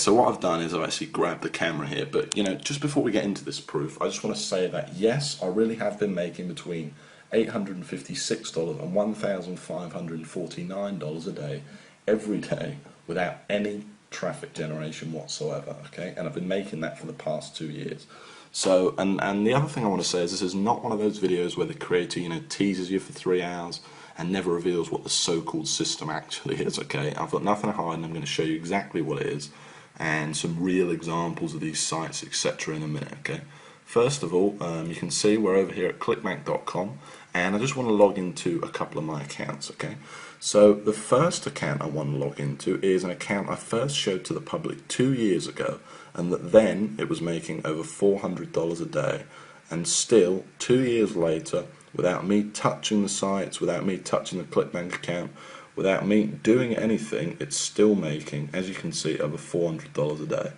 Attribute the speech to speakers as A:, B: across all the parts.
A: so what I've done is I've actually grabbed the camera here, but just before we get into this proof, I just want to say that yes, I really have been making between $856 and $1,549 a day, every day, without any traffic generation whatsoever, okay? And I've been making that for the past 2 years. So, and the other thing I want to say is this is not one of those videos where the creator, teases you for 3 hours and never reveals what the so-called system actually is, okay? I've got nothing to hide and I'm going to show you exactly what it is and some real examples of these sites, etc. in a minute, okay? First of all, you can see we're over here at clickbank.com and I just want to log into a couple of my accounts, okay? So the first account I want to log into is an account I first showed to the public 2 years ago, and that then it was making over $400 a day, and still 2 years later, without me touching the sites, without me touching the ClickBank account, without me doing anything, it's still making, as you can see, over $400 a day.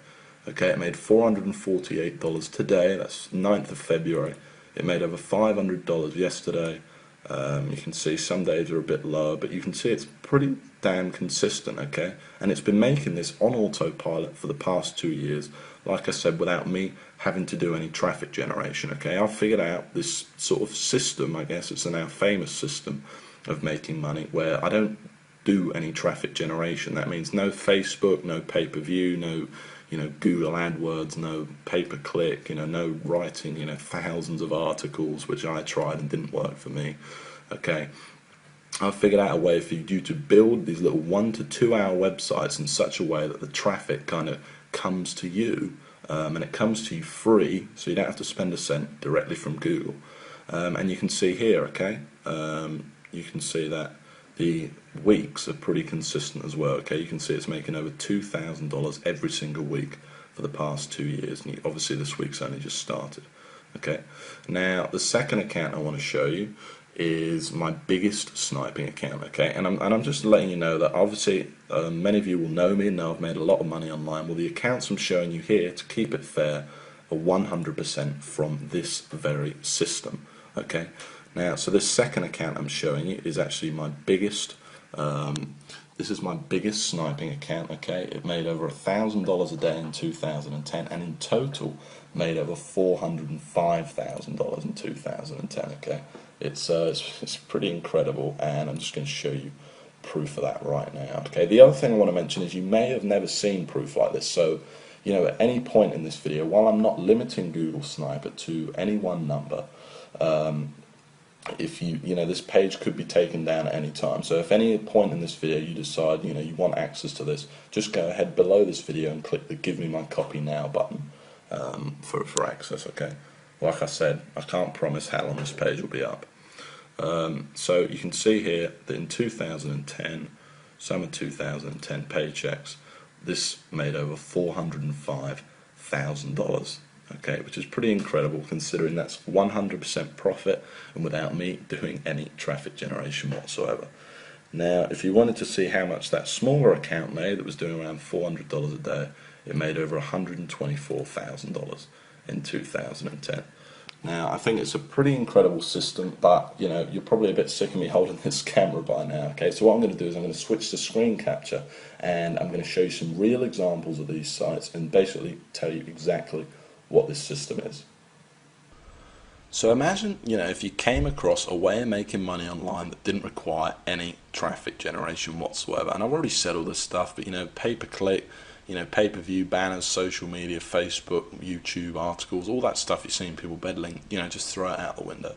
A: Okay, it made $448 today, that's 9th of February. It made over $500 yesterday. You can see some days are a bit lower, but you can see it's pretty damn consistent, okay? And it's been making this on autopilot for the past 2 years, like I said, without me having to do any traffic generation, okay? I've figured out this sort of system, I guess it's a now famous system of making money, where I don't do any traffic generation. That means no Facebook, no pay-per-view, no Google AdWords, no pay-per-click, no writing, thousands of articles, which I tried and didn't work for me. Okay, I've figured out a way for you to build these little 1 to 2 hour websites in such a way that the traffic kind of comes to you, and it comes to you free, so you don't have to spend a cent, directly from Google. And you can see here, okay, you can see that the weeks are pretty consistent as well, okay? You can see it's making over $2,000 every single week for the past 2 years, and obviously this week's only just started, okay? Now, the second account I want to show you is my biggest sniping account, okay? And I'm just letting you know that obviously many of you will know me and know I've made a lot of money online. Well, the accounts I'm showing you here, to keep it fair, are 100% from this very system, okay? Now, so this second account I'm showing you is actually my biggest, this is my biggest sniping account, okay? It made over $1,000 a day in 2010, and in total made over $405,000 in 2010, okay? It's pretty incredible, and I'm just going to show you proof of that right now, okay? The other thing I want to mention is you may have never seen proof like this, so at any point in this video, while I'm not limiting Google Sniper to any one number, if this page could be taken down at any time. So if any point in this video you decide you want access to this, just go ahead below this video and click the Give Me My Copy Now button for access, okay? Like I said, I can't promise how long this page will be up. So you can see here that in 2010, summer 2010 paychecks, this made over $405,000. Okay, which is pretty incredible considering that's 100% profit and without me doing any traffic generation whatsoever. Now, if you wanted to see how much that smaller account made, that was doing around $400 a day, it made over $124,000 in 2010. Now, I think it's a pretty incredible system, but you're probably a bit sick of me holding this camera by now. Okay, so what I'm going to do is I'm going to switch to screen capture, and I'm going to show you some real examples of these sites and basically tell you exactly what this system is. So imagine, if you came across a way of making money online that didn't require any traffic generation whatsoever. And I've already said all this stuff, but pay-per-click, pay-per-view, banners, social media, Facebook, YouTube, articles, all that stuff you're seeing people peddling, just throw it out the window.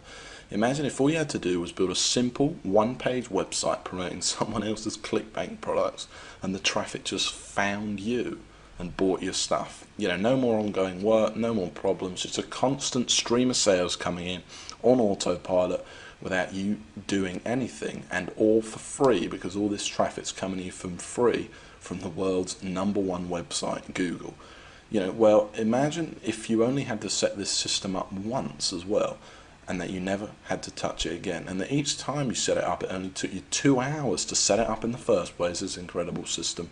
A: Imagine if all you had to do was build a simple one-page website promoting someone else's ClickBank products, and the traffic just found you and bought your stuff. No more ongoing work, no more problems, just a constant stream of sales coming in on autopilot without you doing anything, and all for free, because all this traffic's coming to you from free from the world's #1 website, Google. Well, imagine if you only had to set this system up once as well, and that you never had to touch it again, and that each time you set it up, it only took you 2 hours to set it up in the first place, this incredible system,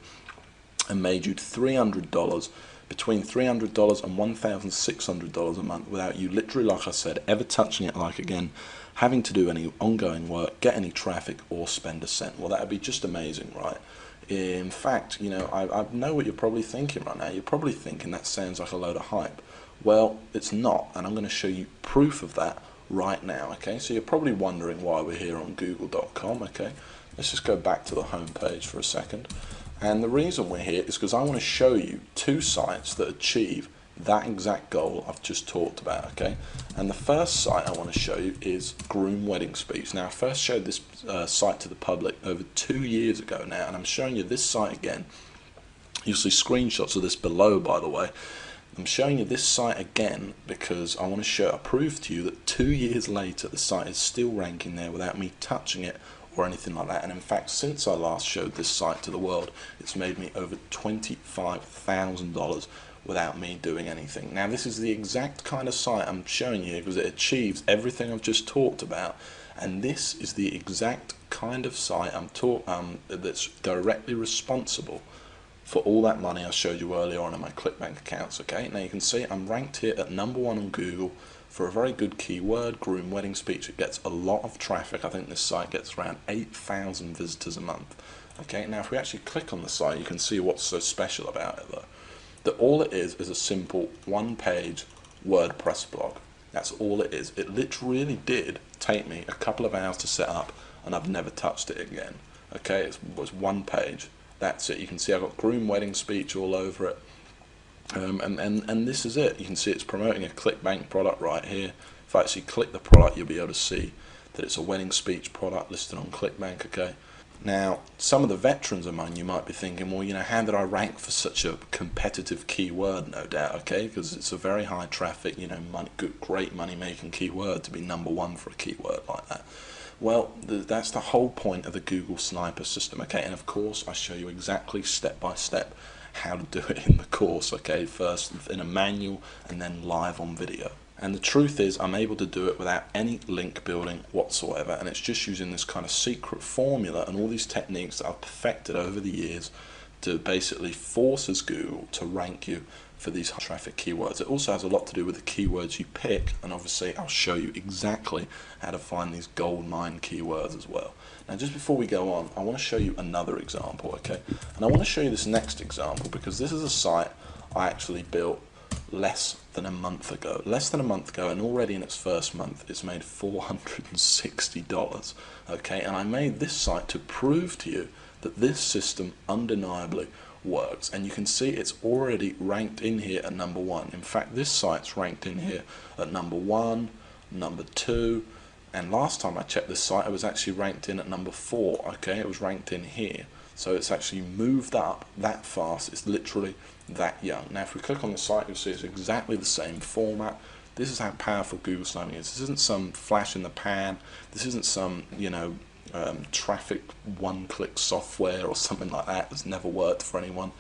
A: and made you $300, between $300 and $1,600 a month, without you literally, like I said, ever touching it again, having to do any ongoing work, get any traffic, or spend a cent. Well, that would be just amazing, right? In fact, I know what you're probably thinking right now. You're probably thinking that sounds like a load of hype. Well, it's not, and I'm going to show you proof of that right now, okay? So you're probably wondering why we're here on google.com, okay? Let's just go back to the home page for a second. And the reason we're here is because I want to show you two sites that achieve that exact goal I've just talked about, okay? And the first site I want to show you is Groom Wedding Speech. Now, I first showed this site to the public over 2 years ago now, and I'm showing you this site again. You'll see screenshots of this below, by the way. I'm showing you this site again because I want to prove to you that 2 years later the site is still ranking there without me touching it or anything like that. And in fact, since I last showed this site to the world, it's made me over $25,000 without me doing anything. Now, this is the exact kind of site I'm showing you because it achieves everything I've just talked about, and this is the exact kind of site that's directly responsible for all that money I showed you earlier on in my ClickBank accounts. Okay, now you can see I'm ranked here at #1 on Google for a very good keyword, Groom Wedding Speech. It gets a lot of traffic. I think this site gets around 8,000 visitors a month. Okay, now if we actually click on the site, you can see what's so special about it though. That all it is a simple one-page WordPress blog. That's all it is. It literally did take me a couple of hours to set up, and I've never touched it again. Okay, it was one page. That's it. You can see I've got Groom Wedding Speech all over it, and this is it. You can see it's promoting a ClickBank product right here. If I actually click the product, you'll be able to see that it's a wedding speech product listed on ClickBank. Okay. Now, some of the veterans among you might be thinking, well, how did I rank for such a competitive keyword? No doubt, okay, because it's a very high traffic, great money-making keyword to be #1 for a keyword like that. Well, that's the whole point of the Google Sniper system, okay, and of course I show you exactly step by step how to do it in the course, okay, first in a manual and then live on video. And the truth is, I'm able to do it without any link building whatsoever, and it's just using this kind of secret formula and all these techniques that I've perfected over the years to basically forces Google to rank you for these high traffic keywords. It also has a lot to do with the keywords you pick, and obviously I'll show you exactly how to find these gold mine keywords as well. Now, just before we go on, I want to show you another example, okay? And I want to show you this next example because this is a site I actually built less than a month ago, and already in its first month it's made $460, okay? And I made this site to prove to you that this system undeniably works, and you can see it's already ranked in here at #1. In fact, this site's ranked in here at #1, #2, and last time I checked this site it was actually ranked in at #4, okay? It was ranked in here. So it's actually moved up that fast. It's literally that young. Now, if we click on the site, you'll see it's exactly the same format. This is how powerful Google Sniping is. This isn't some flash in the pan. This isn't some, traffic one-click software or something like that that's never worked for anyone.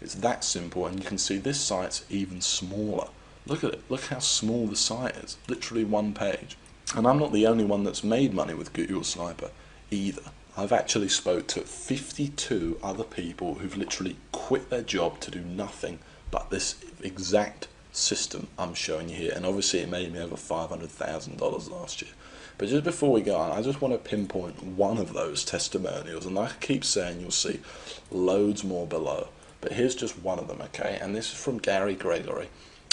A: It's that simple, and you can see this site's even smaller. Look at it. Look how small the site is. Literally one page. And I'm not the only one that's made money with Google Sniper either. I've actually spoke to 52 other people who've literally quit their job to do nothing but this exact system I'm showing you here, and obviously it made me over $500,000 last year. But just before we go on, I just want to pinpoint one of those testimonials, and like I keep saying, you'll see loads more below, but here's just one of them, okay? And this is from Gary Gregory,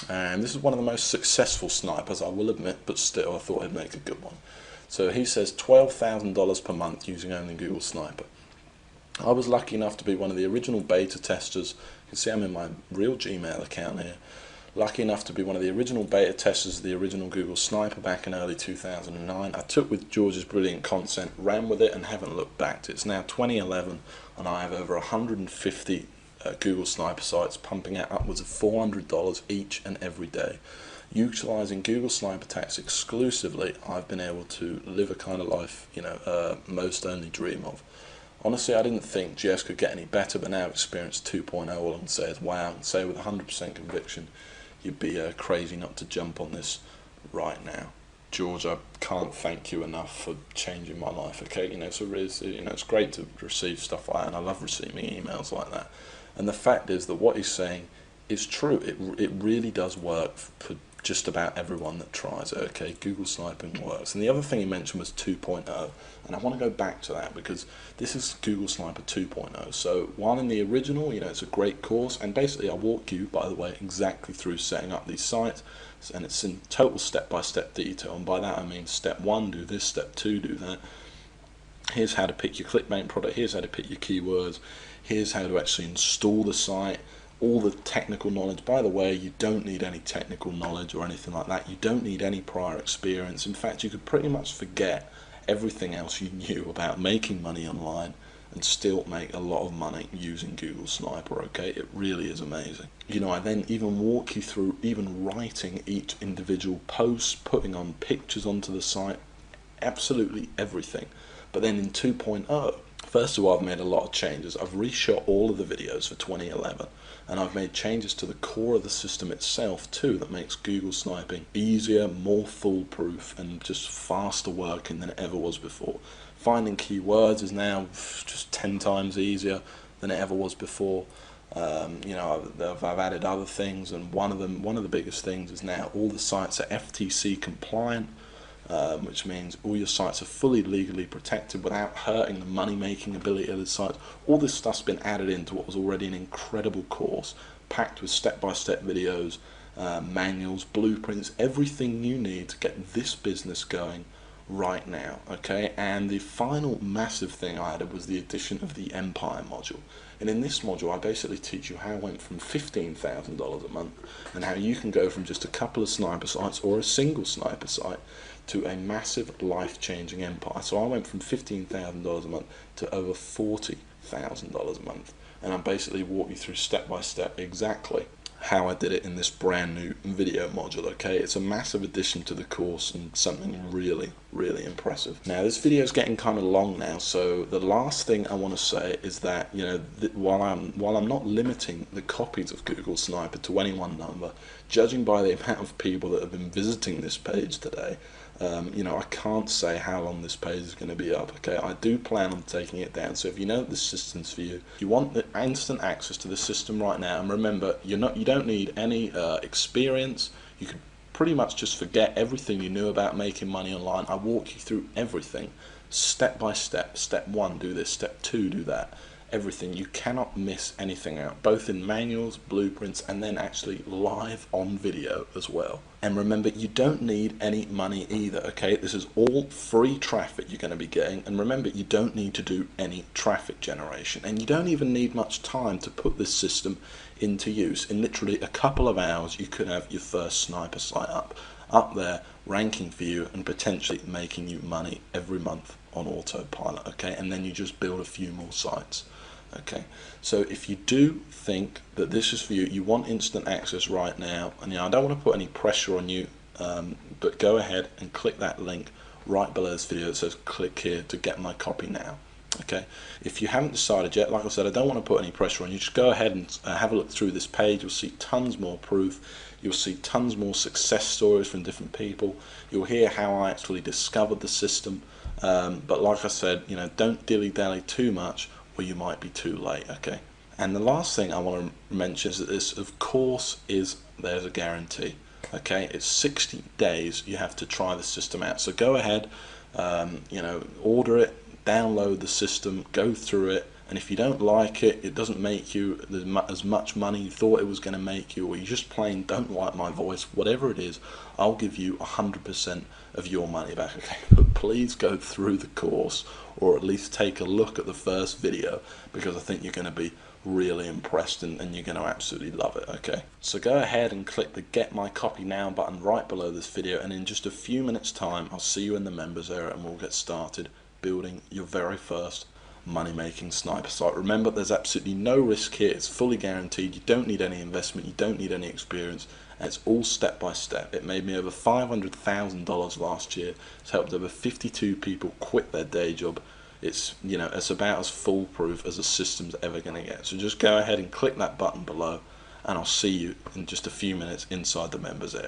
A: and this is one of the most successful snipers, I will admit, but still I thought I'd make a good one. So he says $12,000 per month using only Google Sniper. I was lucky enough to be one of the original beta testers. You can see I'm in my real Gmail account here. Lucky enough to be one of the original beta testers of the original Google Sniper back in early 2009. I took with George's brilliant content, ran with it, and haven't looked back. It's now 2011, and I have over 150 Google Sniper sites pumping out upwards of $400 each and every day. Utilising Google Sniper attacks exclusively, I've been able to live a kind of life, most only dream of. Honestly, I didn't think GS could get any better, but now Experience 2.0, all I can say is wow, and say with 100% conviction, you'd be crazy not to jump on this right now. George, I can't thank you enough for changing my life, okay? It's great to receive stuff like that, and I love receiving emails like that. And the fact is that what he's saying is true. It really does work for just about everyone that tries it. Okay, Google sniping works. And the other thing he mentioned was 2.0, and I want to go back to that because this is Google Sniper 2.0. So while in the original, it's a great course, and basically I walk you, by the way, exactly through setting up these sites, and it's in total step-by-step detail. And by that I mean step 1, do this, step 2, do that. Here's how to pick your clickbait product, here's how to pick your keywords, here's how to actually install the site, all the technical knowledge. By the way, you don't need any technical knowledge or anything like that. You don't need any prior experience. In fact, you could pretty much forget everything else you knew about making money online and still make a lot of money using Google Sniper. Okay, it really is amazing. I then even walk you through even writing each individual post, putting on pictures onto the site, absolutely everything. But then in 2.0, first of all, I've made a lot of changes. I've reshot all of the videos for 2011, and I've made changes to the core of the system itself too that makes Google sniping easier, more foolproof, and just faster working than it ever was before. Finding keywords is now just 10 times easier than it ever was before. I've added other things, and one of the biggest things is now all the sites are FTC compliant. Which means all your sites are fully legally protected without hurting the money-making ability of the site. All this stuff's been added into what was already an incredible course, packed with step-by-step videos, manuals, blueprints, everything you need to get this business going right now. Okay, and the final massive thing I added was the addition of the Empire module. And in this module, I basically teach you how I went from $15,000 a month and how you can go from just a couple of sniper sites or a single sniper site to a massive life-changing empire. So I went from $15,000 a month to over $40,000 a month, and I basically walk you through step by step exactly how I did it in this brand new video module. Okay, it's a massive addition to the course and something really, really impressive. Now this video is getting kind of long now, so the last thing I want to say is that while I'm not limiting the copies of Google Sniper to any one number, judging by the amount of people that have been visiting this page today, I can't say how long this page is going to be up. Okay, I do plan on taking it down. So if you know the system's for you, you want the instant access to the system right now, and remember, you don't need any experience. You could pretty much just forget everything you knew about making money online. I walk you through everything, step by step. Step 1, do this. Step 2, do that. Everything. You cannot miss anything out, both in manuals, blueprints, and then actually live on video as well. And remember, you don't need any money either. Okay, this is all free traffic you're going to be getting, and remember, you don't need to do any traffic generation, and you don't even need much time to put this system into use. In literally a couple of hours, you could have your first sniper site up there, ranking for you and potentially making you money every month on autopilot. Okay, and then you just build a few more sites. Okay, so if you do think that this is for you, you want instant access right now, and I don't want to put any pressure on you, but go ahead and click that link right below this video that says click here to get my copy now. Okay, if you haven't decided yet, like I said, I don't want to put any pressure on you. Just go ahead and have a look through this page. You'll see tons more proof. You'll see tons more success stories from different people. You'll hear how I actually discovered the system. But like I said, don't dilly-dally too much, or you might be too late. Okay, and the last thing I want to mention is that this, of course, there's a guarantee. Okay, it's 60 days you have to try the system out. So go ahead, order it, download the system, go through it, and if you don't like it, it doesn't make you as much money you thought it was going to make you, or you just plain don't like my voice, whatever it is, I'll give you 100% of your money back. Okay, but please go through the course, or at least take a look at the first video, because I think you're going to be really impressed and you're going to absolutely love it. Okay, so go ahead and click the get my copy now button right below this video, and in just a few minutes time I'll see you in the members area and we'll get started building your very first money-making sniper site. Remember, there's absolutely no risk here. It's fully guaranteed. You don't need any investment, you don't need any experience, and it's all step by step. It made me over $500,000 last year. It's helped over 52 people quit their day job. It's it's about as foolproof as a system's ever going to get. So just go ahead and click that button below, and I'll see you in just a few minutes inside the members area.